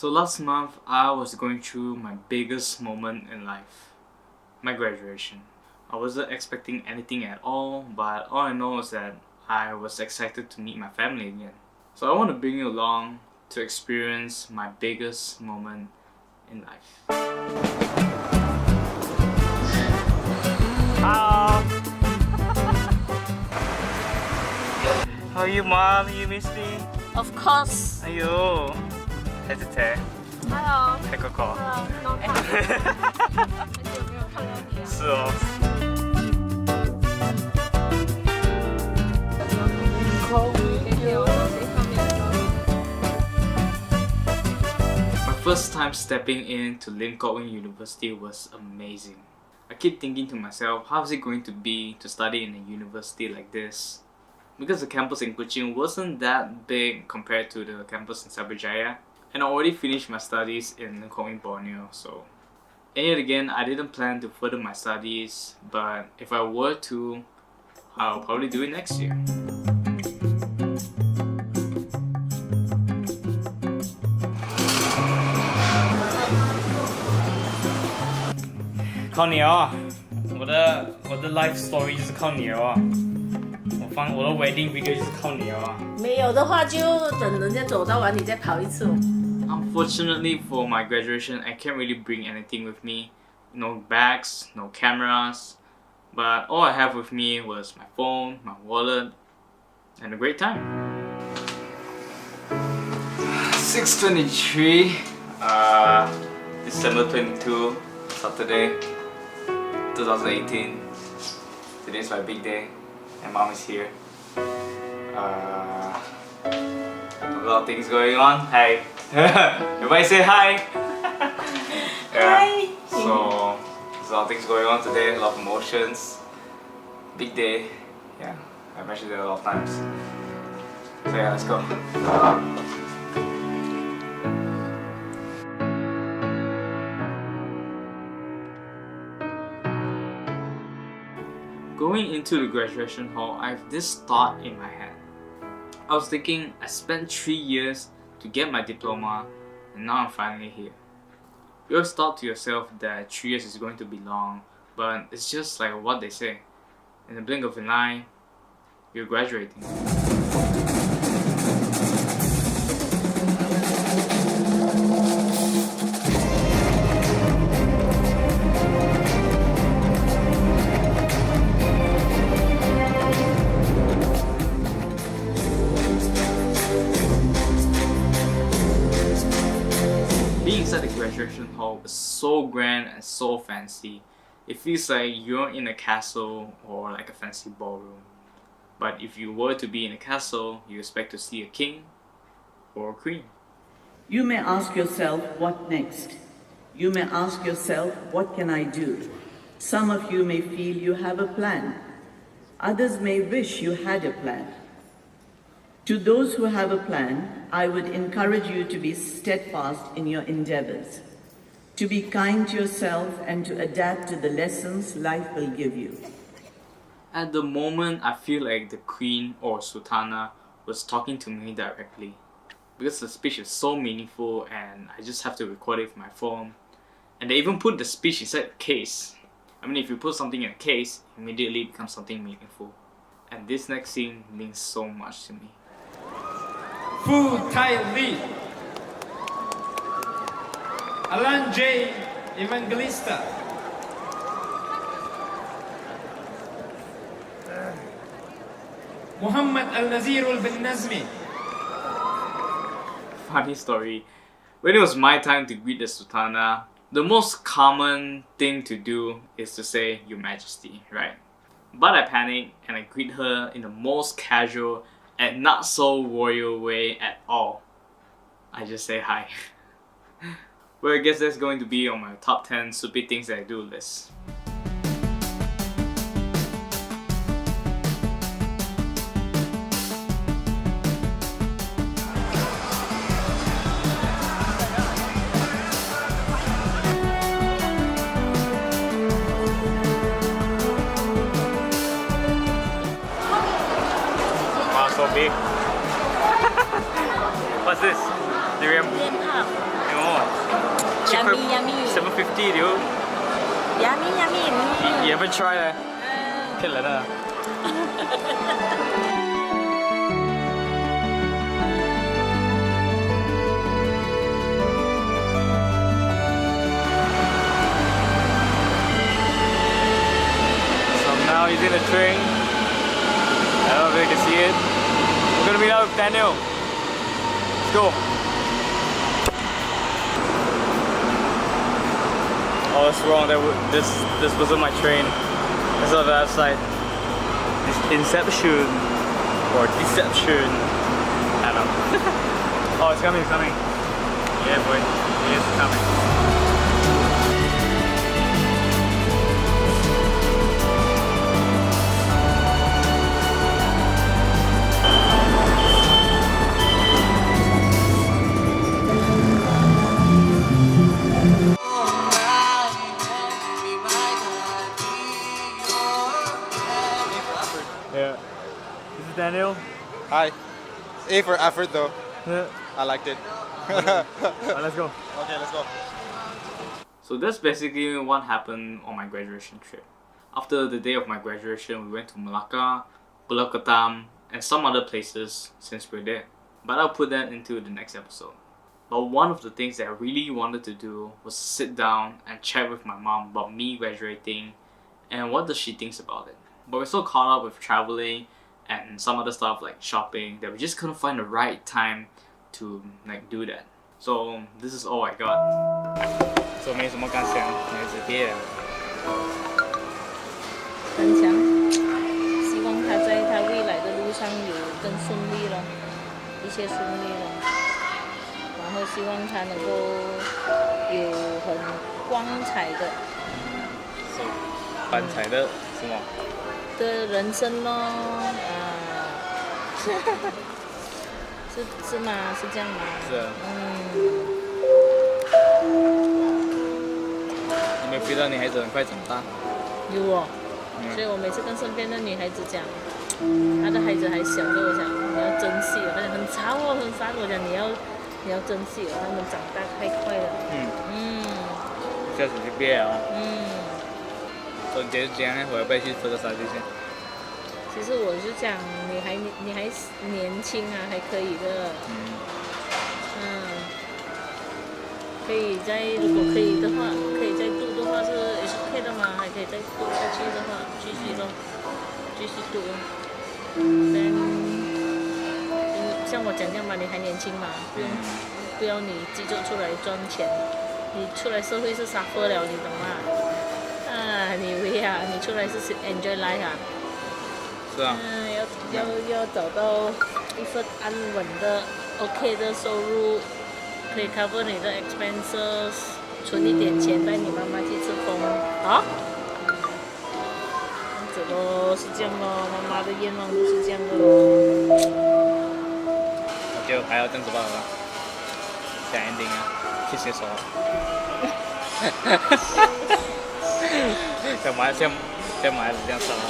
So last month, I was going through my biggest moment in life, my graduation. I wasn't expecting anything at all, but all I know is that I was excited to meet my family again. So I want to bring you along to experience my biggest moment in life. Hello! How are you, Mom? You miss me? Of course. Ayo! hesitate. Hello. 太可口。 Hello， 很久没有看到你了。是哦。My first time stepping into Lim Kok Wing University was amazing. I keep thinking to myself, how is it going to be to study in a university like this? Because the campus in Kuching wasn't that big compared to the campus in Cyberjaya, and I already finished my studies in Lim Kok Wing Borneo, so. And yet again, I didn't plan to further my studies, but if I were to, I'll probably do it next year.靠我的 life story 就是靠你哦。我的 wedding video 就是靠你哦。没有的话就等人家走到完你再跑一次哦。Unfortunately for my graduation, I can't really bring anything with me. No bags, no cameras. But all I have with me was my phone, my wallet, and a great time. 6:23, December 22, Saturday, 2018. Today's my big day, and Mom is here. A lot of things going on. Hi. Everybody say hi. Yeah. Hi. So there's a lot of things going on today. A lot of emotions. Big day. Yeah, I mentioned it a lot of times. So yeah, let's go. Going into the graduation hall, I have this thought in my head. I was thinking, I spent 3 years to get my diploma, and now I'm finally here. You always thought to yourself that 3 years is going to be long, but it's just like what they say. In the blink of an eye, you're graduating. Being inside the graduation hall was so grand and so fancy. It feels like you're in a castle or like a fancy ballroom. But if you were to be in a castle, you expect to see a king or a queen. You may ask yourself, what next? You may ask yourself, what can I do? Some of you may feel you have a plan. Others may wish you had a plan. To those who have a plan, I would encourage you to be steadfast in your endeavors, to be kind to yourself and to adapt to the lessons life will give you. At the moment, I feel like the queen or sultana was talking to me directly. Because the speech is so meaningful and I just have to record it with my phone. And they even put the speech inside a case. I mean, if you put something in a case, it immediately becomes something meaningful. And this next scene means so much to me. Fu Tai Li, Alan J. Evangelista, Muhammad Al-Nazir Bin Nazmi. Funny story. When it was my time to greet the sultana, the most common thing to do is to say, Your Majesty, right? But I panicked and I greet her in the most casual and not so royal way at all. I just say hi. Well, I guess that's going to be on my top 10 stupid things that I do list. Wow, so big. What's this? 鞭炮。Yummy, yummy. 750 dude. Yummy, yummy. You ever try that? 骗人的。So now he's in the train. I don't know if you can see it. We're gonna meet up with Daniel. Let's go. Oh, that's wrong. This wasn't my train. It's on the other side. It's Inception or Deception. I don't know. Oh, it's coming, it's coming. Yeah, boy, it is coming. Yeah. This is Daniel. Hi. A for effort though. Yeah. I liked it. Alright, let's go. Okay, let's go. So that's basically what happened on my graduation trip. After the day of my graduation, we went to Malacca, Pulau Ketam, and some other places since we're there. But I'll put that into the next episode. But one of the things that I really wanted to do was sit down and chat with my mom about me graduating and what does she thinks about it. But we're so caught up with traveling and some other stuff like shopping that we just couldn't find the right time to like do that. So this is all I got. So 没什么感想，你直接。分享，希望他在他未来的路上有更顺利咯，一切顺利咯。然后希望他能够有很光彩的翻彩的是吗？的人生咯，是吗？是这样吗？是啊。你没有 feel 到女孩子很快长大？有哦，所以我每次跟身边的女孩子讲，她的孩子还小，所以我想你要珍惜哦，她讲很吵哦，很烦，我讲你要珍惜哦，他们长大太快了。一下子就变了。总结是这样，我要不要去喝个沙爹先？其实我是讲你还年轻啊，还可以的。可以如果可以的话，可以再读的话也是 OK 的嘛，还可以再读下去的话，继续读。像我讲这样嘛，你还年轻嘛，不要你急着出来赚钱，你出来社会是 suffer 了，你懂吗？你以为啊，你出来是 enjoy life 啊？是啊。要找到一份安稳的 OK 的收入，可以 cover 你的 expenses， 存一点钱带你妈妈去吃风啊。这样子咯，是这样咯，妈妈的愿望都是这样的咯。就还要这样子罢了。讲 ending 啊，谢谢手。像马来这样少啊。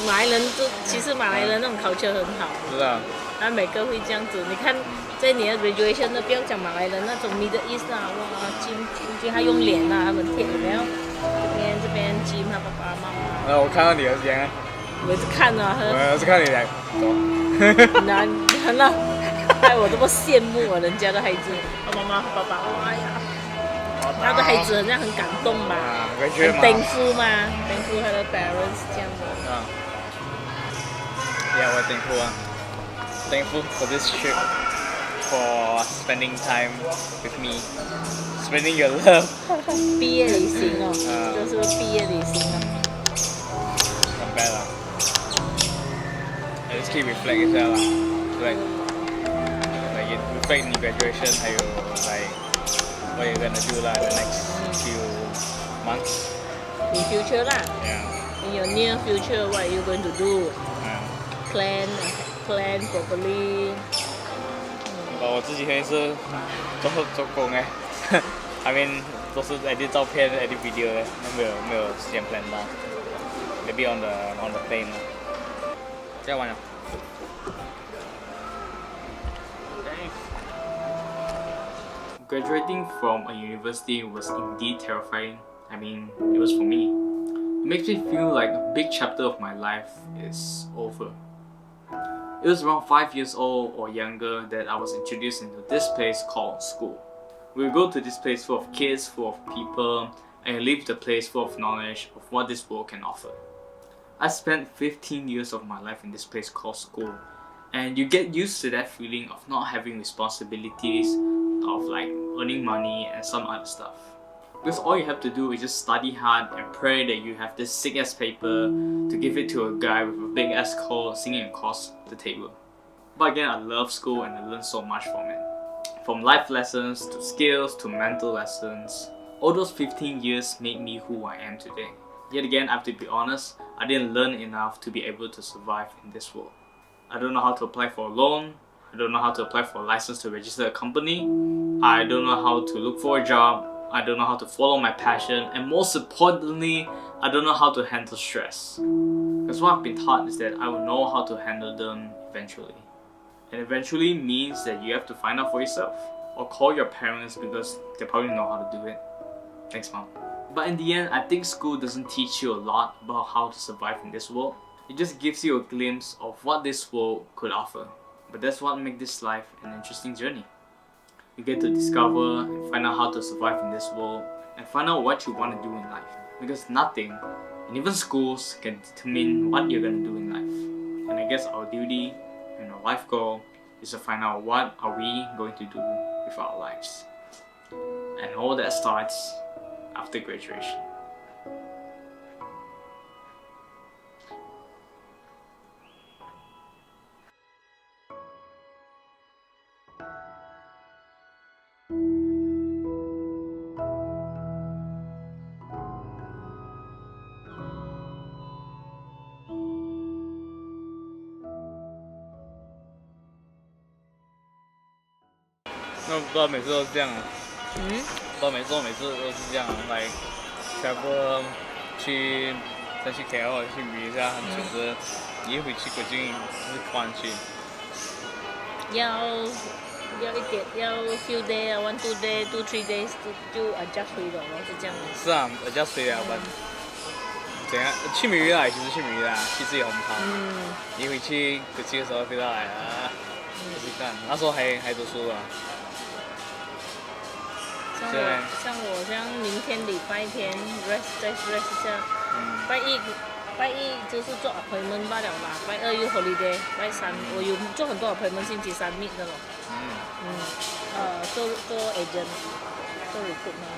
马来人其实马来人那种culture很好。是啊。他每个会这样子，你看在你的 graduation 的，不要讲马来人那种 Middle East 啊，哇，金他用脸啊，他们贴有没有？这边金他爸爸妈妈。我看到你儿子这样。我也是看啊。我是看你来。那害我这么羡慕啊，人家的孩子，妈妈爸爸，哎呀，他的孩子好像很感动吧，很 thankful 嘛 ，thankful 他的 parents 这样的。Yeah, we're thankful. Thankful for this trip, for spending time with me, spending your love. 毕业旅行哦，这是毕业旅行哦。Not bad 啦。I just keep reflect 一下啦，like you reflect 你 graduation， 还有 like what you're gonna do 啦 the next few months. In future 啦。Yeah. In your near future, what are you going to do? Plan properly. 我自己也是做工哎，I mean 都是 edit 照片 edit video 的，没有时间 plan 到 ，maybe on the plane 啦。这样完了。Graduating from a university was indeed terrifying. I mean, it was for me. It makes me feel like a big chapter of my life is over. It was around 5 years old or younger that I was introduced into this place called school. We would go to this place full of kids, full of people, and leave the place full of knowledge of what this world can offer. I spent 15 years of my life in this place called school, and you get used to that feeling of not having responsibilities, of like earning money and some other stuff. Because all you have to do is just study hard and pray that you have this sick ass paper to give it to a guy with a big ass code singing across the table. But again, I love school and I learned so much from it. From life lessons to skills to mental lessons. All those 15 years made me who I am today. Yet again, I have to be honest, I didn't learn enough to be able to survive in this world. I don't know how to apply for a loan. I don't know how to apply for a license to register a company. I don't know how to look for a job. I don't know how to follow my passion. And most importantly, I don't know how to handle stress. Because what I've been taught is that I will know how to handle them eventually. And eventually means that you have to find out for yourself. Or call your parents because they probably know how to do it. Thanks, Mom. But in the end, I think school doesn't teach you a lot about how to survive in this world. It just gives you a glimpse of what this world could offer. But that's what makes this life an interesting journey. You get to discover and find out how to survive in this world and find out what you want to do in life. Because nothing, and even schools, can determine what you're going to do in life. And I guess our duty and our life goal is to find out what are we going to do with our lives. And all that starts after graduation.那不知道每次都是这样啊？不知道每次都是这样啊，来travel 去再去 KL 去迷一下很久的，一回去国境就是突然去。要一点，要 few day 啊，1 2 day 2 3 days 就 adjust 回了，是这样的。是啊，adjust 回啊，怎样？去米鱼啦，其实去米鱼啦，去自己红桃。一回去国际的时候飞到来啊，去看，那时候还读书啊。像我明天礼拜天 rest 一下，拜一就是做 appointment 罢了啦，拜二又 holiday， 拜三我有做很多 appointment， 星期三 meet 的咯。做 agent， 做 recruitment。